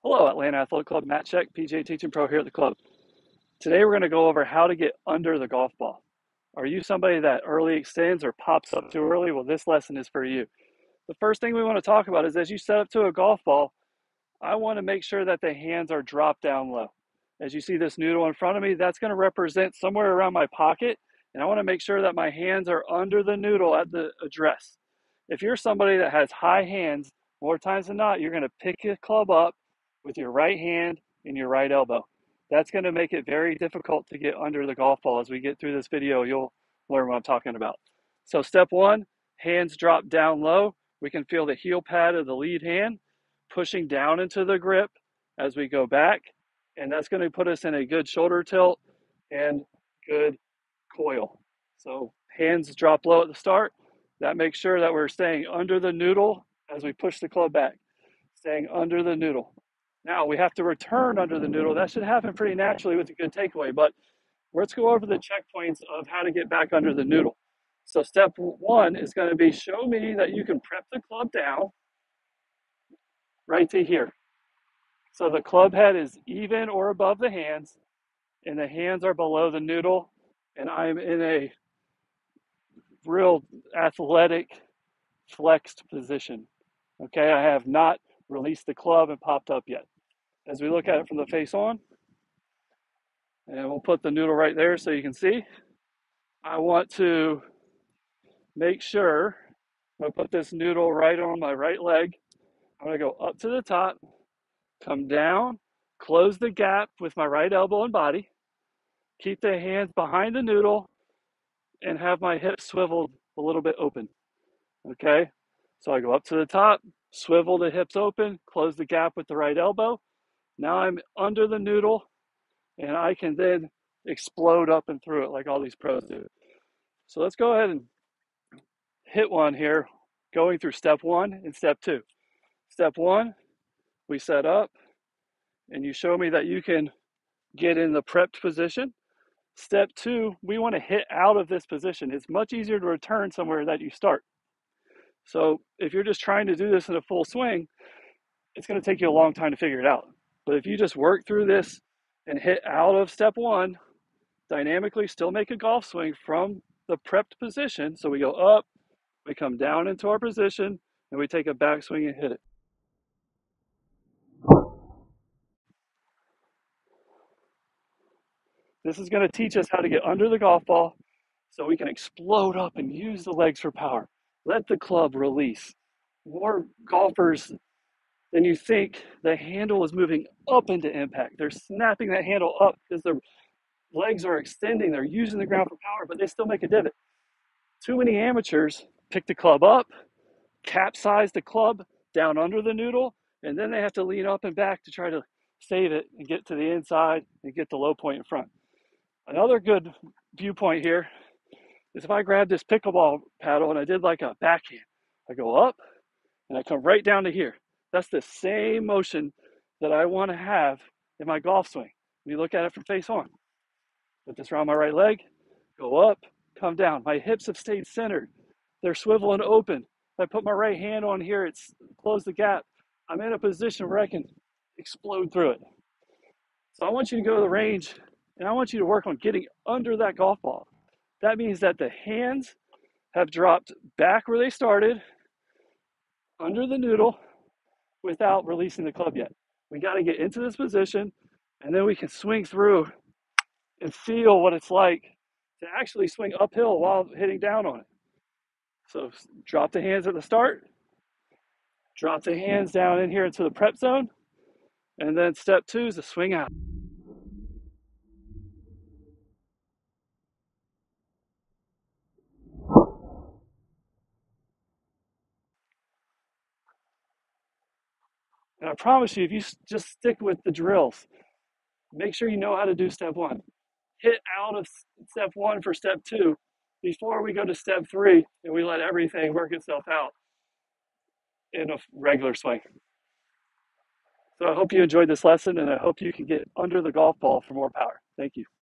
Hello, Atlanta Athletic Club. Matt Check, PGA Teaching Pro here at the club. Today we're going to go over how to get under the golf ball. Are you somebody that early extends or pops up too early? Well, this lesson is for you. The first thing we want to talk about is as you set up to a golf ball, I want to make sure that the hands are dropped down low. As you see this noodle in front of me, that's going to represent somewhere around my pocket, and I want to make sure that my hands are under the noodle at the address. If you're somebody that has high hands, more times than not, you're going to pick your club up with your right hand and your right elbow. That's going to make it very difficult to get under the golf ball. As we get through this video, you'll learn what I'm talking about. So step one, hands drop down low. We can feel the heel pad of the lead hand pushing down into the grip as we go back, and that's going to put us in a good shoulder tilt and good coil. So hands drop low at the start. That makes sure that we're staying under the noodle as we push the club back, staying under the noodle. Now we have to return under the noodle. That should happen pretty naturally with a good takeaway, but let's go over the checkpoints of how to get back under the noodle. So step one is going to be show me that you can prep the club down right to here. So the club head is even or above the hands, and the hands are below the noodle, and I'm in a real athletic flexed position. Okay, I have not released the club and popped up yet. As we look at it from the face on, and we'll put the noodle right there so you can see, I want to make sure I put this noodle right on my right leg. I'm going to go up to the top, come down, close the gap with my right elbow and body, keep the hands behind the noodle, and have my hips swiveled a little bit open. Okay, so I go up to the top, swivel the hips open, close the gap with the right elbow. Now I'm under the noodle, and I can then explode up and through it like all these pros do. So let's go ahead and hit one here, going through step one and step two. Step one, we set up, and you show me that you can get in the prepped position. Step two, we want to hit out of this position. It's much easier to return somewhere that you start. So if you're just trying to do this in a full swing, it's going to take you a long time to figure it out. But if you just work through this and hit out of step one, dynamically still make a golf swing from the prepped position. So we go up, we come down into our position, and we take a backswing and hit it. This is going to teach us how to get under the golf ball so we can explode up and use the legs for power. Let the club release. More golfers than you think, the handle is moving up into impact. They're snapping that handle up because their legs are extending. They're using the ground for power, but they still make a divot. Too many amateurs pick the club up, capsize the club down under the noodle, and then they have to lean up and back to try to save it and get to the inside and get the low point in front. Another good viewpoint here is if I grab this pickleball paddle and I did like a backhand, I go up and I come right down to here. That's the same motion that I want to have in my golf swing. When you look at it from face on, put this around my right leg, go up, come down. My hips have stayed centered. They're swiveling open. If I put my right hand on here, it's close the gap. I'm in a position where I can explode through it. So I want you to go to the range and I want you to work on getting under that golf ball. That means that the hands have dropped back where they started, under the noodle, without releasing the club yet. We got to get into this position, and then we can swing through and feel what it's like to actually swing uphill while hitting down on it. So drop the hands at the start, drop the hands down in here into the prep zone, and then step two is to swing out. And I promise you, if you just stick with the drills, make sure you know how to do step one. Hit out of step one for step two before we go to step three and we let everything work itself out in a regular swing. So I hope you enjoyed this lesson, and I hope you can get under the golf ball for more power. Thank you.